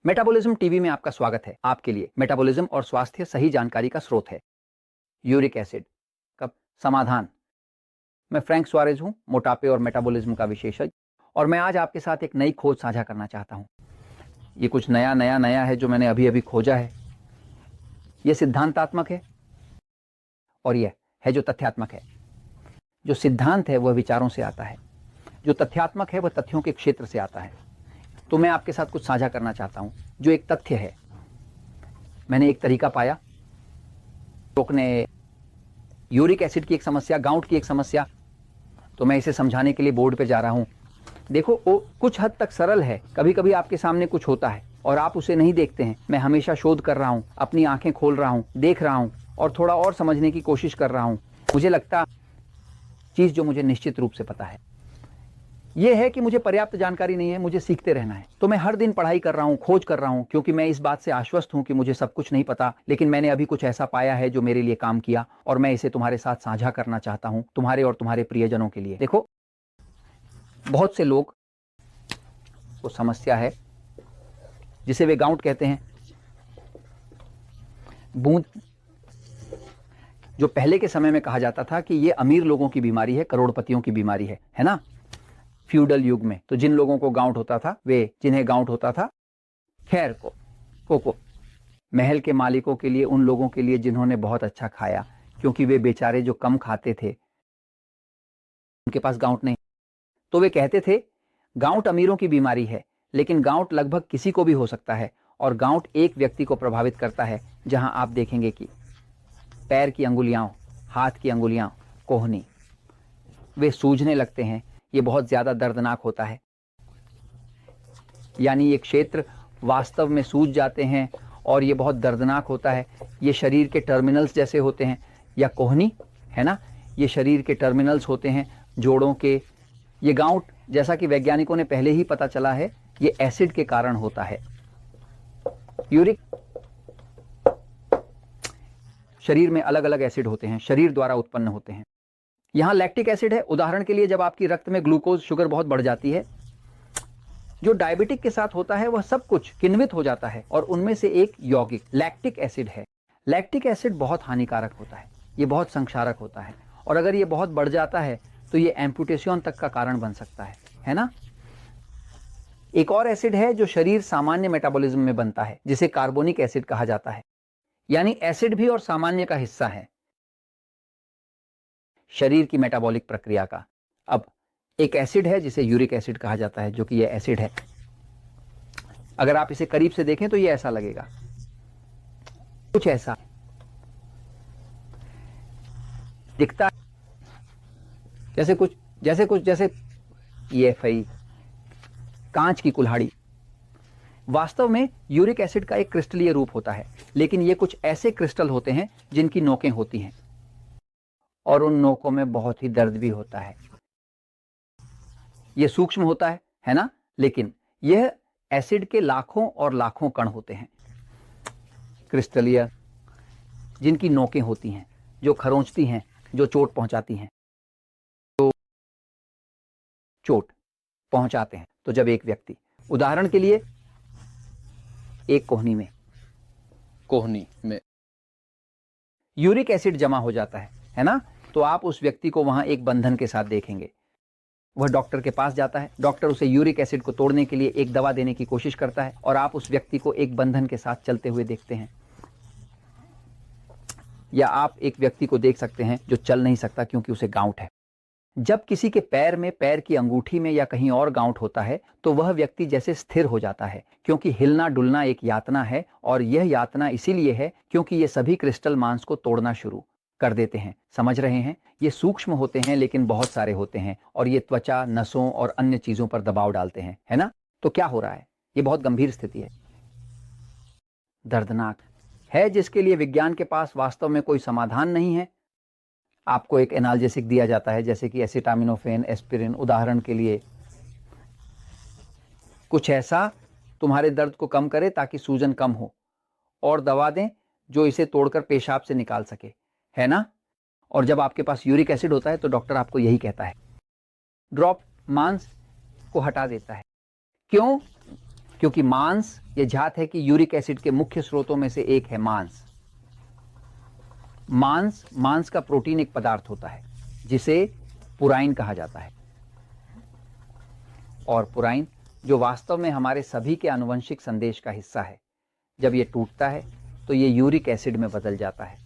Metabolism TV में आपका स्वागत है। आपके लिए मेटाबॉलिज्म और स्वास्थ्य सही जानकारी का स्रोत है। यूरिक एसिड का समाधान। मैं फ्रैंक सुआरेज हूं, मोटापे और मेटाबॉलिज्म का विशेषज्ञ, और मैं आज आपके साथ एक नई खोज साझा करना चाहता हूं। ये कुछ नया है जो मैंने अभी अभी खोजा है। ये सिद्धांतात्मक है और यह है जो तथ्यात्मक है। जो सिद्धांत है वह विचारों से आता है, जो तथ्यात्मक है वह तथ्यों के क्षेत्र से आता है। तो मैं आपके साथ कुछ साझा करना चाहता हूं जो एक तथ्य है। मैंने एक तरीका पाया। लोग ने यूरिक एसिड की एक समस्या, गाउट की एक समस्या, तो मैं इसे समझाने के लिए बोर्ड पे जा रहा हूं। देखो, वो कुछ हद तक सरल है। कभी कभी आपके सामने कुछ होता है और आप उसे नहीं देखते हैं। मैं हमेशा शोध कर रहा हूं, अपनी आंखें खोल रहा हूं, देख रहा हूं और थोड़ा और समझने की कोशिश कर रहा हूं। मुझे लगता चीज जो मुझे निश्चित रूप से पता है यह है कि मुझे पर्याप्त जानकारी नहीं है, मुझे सीखते रहना है। तो मैं हर दिन पढ़ाई कर रहा हूं, खोज कर रहा हूं, क्योंकि मैं इस बात से आश्वस्त हूं कि मुझे सब कुछ नहीं पता, लेकिन मैंने अभी कुछ ऐसा पाया है जो मेरे लिए काम किया और मैं इसे तुम्हारे साथ साझा करना चाहता हूं, तुम्हारे और तुम्हारे प्रियजनों के लिए। देखो, बहुत से लोग को समस्या है जिसे वे गाउट कहते हैं। बूंद, जो पहले के समय में कहा जाता था कि ये अमीर लोगों की बीमारी है, करोड़पतियों की बीमारी है ना। फ्यूडल युग में तो जिन लोगों को गाउट होता था, वे जिन्हें गाउट होता था, खैर को महल के मालिकों के लिए, उन लोगों के लिए जिन्होंने बहुत अच्छा खाया, क्योंकि वे बेचारे जो कम खाते थे उनके पास गाउट नहीं। तो वे कहते थे गाउट अमीरों की बीमारी है, लेकिन गाउट लगभग किसी को भी हो सकता है। और गाउट एक व्यक्ति को प्रभावित करता है जहां आप देखेंगे कि पैर की अंगुलियां, हाथ की अंगुलियां, कोहनी, वे सूजने लगते हैं। ये बहुत ज्यादा दर्दनाक होता है। यानी ये क्षेत्र वास्तव में सूज जाते हैं और ये बहुत दर्दनाक होता है। ये शरीर के टर्मिनल्स जैसे होते हैं, या कोहनी है ना, ये शरीर के टर्मिनल्स होते हैं जोड़ों के। ये गाउट, जैसा कि वैज्ञानिकों ने पहले ही पता चला है, ये एसिड के कारण होता है। यूरिक, शरीर में अलग अलग एसिड होते हैं, शरीर द्वारा उत्पन्न होते हैं। यहां लैक्टिक एसिड है। उदाहरण के लिए, जब आपकी रक्त में ग्लूकोज, शुगर बहुत बढ़ जाती है, जो डायबिटिक के साथ होता है वह सब कुछ किण्वित हो जाता है, और उनमें से एक यौगिक लैक्टिक एसिड है। लैक्टिक एसिड बहुत हानिकारक होता है, ये बहुत संक्षारक होता है, और अगर ये बहुत बढ़ जाता है तो ये एम्पुटेशन तक का कारण बन सकता है ना। एक और एसिड है जो शरीर सामान्य मेटाबॉलिज्म में बनता है, जिसे कार्बोनिक एसिड कहा जाता है। यानी एसिड भी और सामान्य का हिस्सा है शरीर की मेटाबॉलिक प्रक्रिया का। अब एक एसिड है जिसे यूरिक एसिड कहा जाता है, जो कि यह एसिड है। अगर आप इसे करीब से देखें तो यह ऐसा लगेगा, कुछ ऐसा दिखता है, जैसे ये कांच की कुल्हाड़ी। वास्तव में यूरिक एसिड का एक क्रिस्टलीय रूप होता है, लेकिन ये कुछ ऐसे क्रिस्टल होते हैं जिनकी नोकें होती हैं, और उन नोकों में बहुत ही दर्द भी होता है। यह सूक्ष्म होता है ना, लेकिन यह एसिड के लाखों और लाखों कण होते हैं, क्रिस्टलीय, जिनकी नोकें होती हैं, जो खरोंचती हैं, जो चोट पहुंचाती हैं, तो चोट पहुंचाते हैं। तो जब एक व्यक्ति, उदाहरण के लिए, एक कोहनी में यूरिक एसिड जमा हो जाता है ना, तो आप उस व्यक्ति को वहां एक बंधन के साथ देखेंगे। वह डॉक्टर के पास जाता है, डॉक्टर उसे यूरिक एसिड को तोड़ने के लिए एक दवा देने की कोशिश करता है, और आप उस व्यक्ति को एक बंधन के साथ चलते हुए देखते हैं। या आप एक व्यक्ति को देख सकते हैं जो चल नहीं सकता क्योंकि उसे गाउट है। जब किसी के पैर में, पैर की अंगूठी में या कहीं और गाउट होता है, तो वह व्यक्ति जैसे स्थिर हो जाता है, क्योंकि हिलना डुलना एक यातना है, और यह यातना इसीलिए है क्योंकि ये सभी क्रिस्टल मांस को तोड़ना शुरू कर देते हैं। समझ रहे हैं? ये सूक्ष्म होते हैं लेकिन बहुत सारे होते हैं, और ये त्वचा, नसों और अन्य चीजों पर दबाव डालते हैं, है ना। तो क्या हो रहा है? ये बहुत गंभीर स्थिति है, दर्दनाक है, जिसके लिए विज्ञान के पास वास्तव में कोई समाधान नहीं है। आपको एक एनाल्जेसिक दिया जाता है, जैसे कि एसिटामिनोफेन, एस्पिरिन, उदाहरण के लिए, कुछ ऐसा तुम्हारे दर्द को कम करे ताकि सूजन कम हो, और दवा दें जो इसे तोड़कर पेशाब से निकाल सके, है ना। और जब आपके पास यूरिक एसिड होता है तो डॉक्टर आपको यही कहता है, ड्रॉप मांस को हटा देता है। क्यों? क्योंकि मांस, ये ज्ञात है कि यूरिक एसिड के मुख्य स्रोतों में से एक है मांस। मांस का प्रोटीन एक पदार्थ होता है जिसे पुराइन कहा जाता है, और पुराइन जो वास्तव में हमारे सभी के आनुवंशिक संदेश का हिस्सा है, जब ये टूटता है तो ये यूरिक एसिड में बदल जाता है।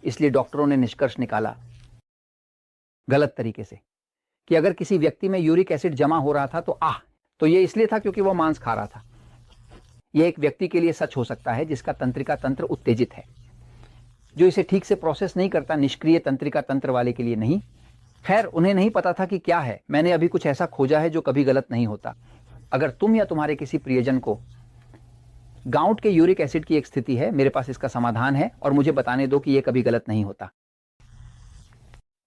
इसलिए डॉक्टरों ने निष्कर्ष निकाला गलत तरीके से कि अगर किसी व्यक्ति में यूरिक एसिड जमा हो रहा था तो ये इसलिए था क्योंकि वो मांस खा रहा था। यह एक व्यक्ति के लिए सच हो सकता है जिसका तंत्रिका तंत्र उत्तेजित है, जो इसे ठीक से प्रोसेस नहीं करता, निष्क्रिय तंत्रिका तंत्र वाले के लिए नहीं। खैर, उन्हें नहीं पता था कि क्या है। मैंने अभी कुछ ऐसा खोजा है जो कभी गलत नहीं होता। अगर तुम या तुम्हारे किसी प्रियजन को गाउट के यूरिक एसिड की एक स्थिति है, मेरे पास इसका समाधान है और मुझे बताने दो कि यह कभी गलत नहीं होता।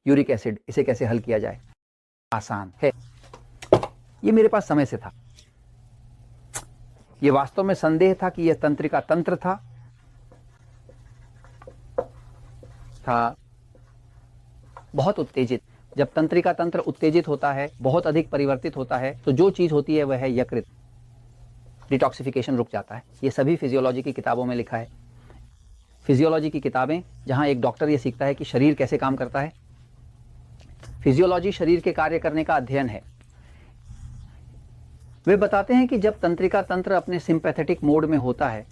यूरिक एसिड, इसे कैसे हल किया जाए? आसान है। ये मेरे पास समय से था। यह वास्तव में संदेह था कि यह तंत्रिका तंत्र था बहुत उत्तेजित। जब तंत्रिका तंत्र उत्तेजित होता है, बहुत अधिक परिवर्तित होता है, तो जो चीज होती है वह है यकृत। डिटॉक्सिफिकेशन रुक जाता है। ये सभी फिजियोलॉजी की किताबों में लिखा है। फिजियोलॉजी की किताबें, जहां एक डॉक्टर ये सीखता है कि शरीर कैसे काम करता है। फिजियोलॉजी शरीर के कार्य करने का अध्ययन है। वे बताते हैं कि जब तंत्रिका तंत्र अपने सिंपैथेटिक मोड में होता है,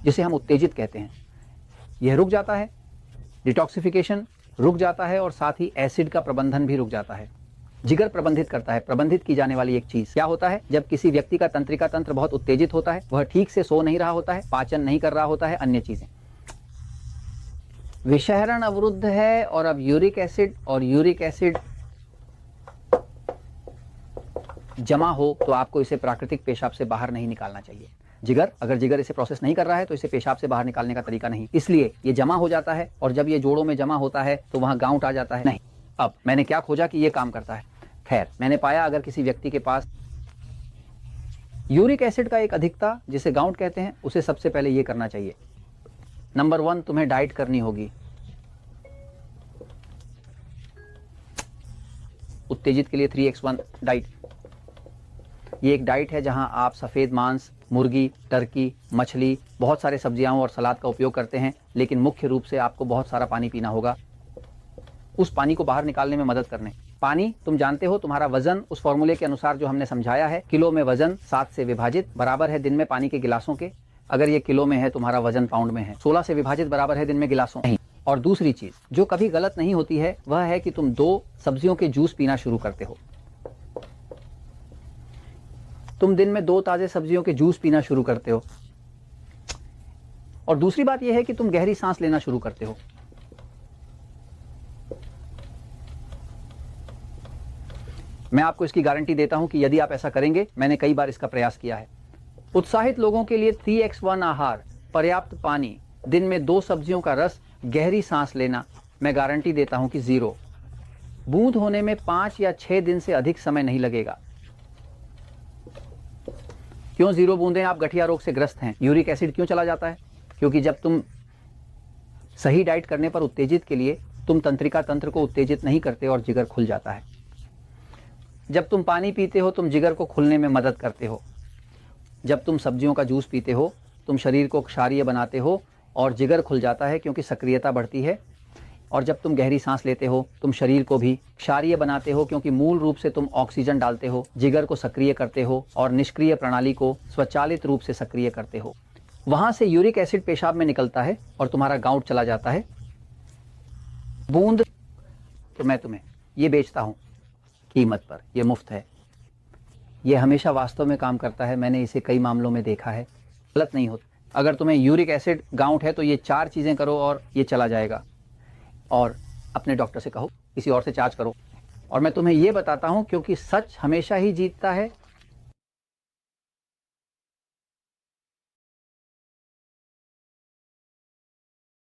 जिसे हम उत्तेजित कहते हैं, यह रुक जाता है, डिटॉक्सिफिकेशन रुक जाता है और साथ ही एसिड का प्रबंधन भी रुक जाता है। जिगर प्रबंधित करता है, प्रबंधित की जाने वाली एक चीज क्या होता है? जब किसी व्यक्ति का तंत्रिका तंत्र बहुत उत्तेजित होता है, वह ठीक से सो नहीं रहा होता है, पाचन नहीं कर रहा होता है, अन्य चीजें, विषहरण अवरुद्ध है, और अब यूरिक एसिड जमा हो तो आपको इसे प्राकृतिक पेशाब से बाहर नहीं निकालना चाहिए। अगर जिगर इसे प्रोसेस नहीं कर रहा है तो इसे पेशाब से बाहर निकालने का तरीका नहीं, इसलिए ये जमा हो जाता है, और जब ये जोड़ों में जमा होता है तो वहां गाउट आ जाता है। नहीं, अब मैंने क्या खोजा कि ये काम करता है। खैर, मैंने पाया अगर किसी व्यक्ति के पास यूरिक एसिड का एक अधिकता, जिसे गाउट कहते हैं, उसे सबसे पहले ये करना चाहिए। नंबर 1, तुम्हें डाइट करनी होगी। उत्तेजित के लिए 3x1 डाइट। ये एक डाइट है जहां आप सफेद मांस, मुर्गी, टर्की, मछली, बहुत सारे सब्जियां और सलाद का उपयोग करते हैं, लेकिन मुख्य रूप से आपको बहुत सारा पानी पीना होगा, उस पानी को बाहर निकालने में मदद करने। पानी, तुम जानते हो, तुम्हारा वजन उस फॉर्मूले के अनुसार जो हमने समझाया है, किलो में वजन 7 से विभाजित बराबर है दिन में पानी के गिलासों के। अगर ये किलो में है, तुम्हारा वजन पाउंड में है। 16 से विभाजित बराबर है दिन में गिलासों। नहीं। और दूसरी चीज जो कभी गलत नहीं होती है, वह है कि तुम 2 सब्जियों के जूस पीना शुरू करते हो। तुम दिन में 2 ताजे सब्जियों के जूस पीना शुरू करते हो। और दूसरी बात यह है कि तुम गहरी सांस लेना शुरू करते हो। मैं आपको इसकी गारंटी देता हूं कि यदि आप ऐसा करेंगे, मैंने कई बार इसका प्रयास किया है। उत्साहित लोगों के लिए 3x1 आहार, पर्याप्त पानी, दिन में 2 सब्जियों का रस, गहरी सांस लेना, मैं गारंटी देता हूं कि 0। बूंद होने में 5 या 6 दिन से अधिक समय नहीं लगेगा। क्यों 0 बूंदें? आप गठिया रोग से ग्रस्त हैं। यूरिक एसिड क्यों चला जाता है? क्योंकि जब तुम सही डाइट करने पर उत्तेजित के लिए तुम तंत्रिका तंत्र को उत्तेजित नहीं करते और जिगर खुल जाता है। जब तुम पानी पीते हो, तुम जिगर को खुलने में मदद करते हो। जब तुम सब्जियों का जूस पीते हो, तुम शरीर को क्षारीय बनाते हो और जिगर खुल जाता है क्योंकि सक्रियता बढ़ती है। और जब तुम गहरी सांस लेते हो, तुम शरीर को भी क्षारीय बनाते हो क्योंकि मूल रूप से तुम ऑक्सीजन डालते हो, जिगर को सक्रिय करते हो और निष्क्रिय प्रणाली को स्वचालित रूप से सक्रिय करते हो। वहां से यूरिक एसिड पेशाब में निकलता है और तुम्हारा गाउट चला जाता है। बूंद तो मैं तुम्हें ये बेचता हूं कीमत पर, ये मुफ्त है। ये हमेशा वास्तव में काम करता है। मैंने इसे कई मामलों में देखा है, गलत नहीं होता। अगर तुम्हें यूरिक एसिड गाउट है तो ये 4 चीजें करो और ये चला जाएगा। और अपने डॉक्टर से कहो, किसी और से चार्ज करो। और मैं तुम्हें ये बताता हूं क्योंकि सच हमेशा ही जीतता है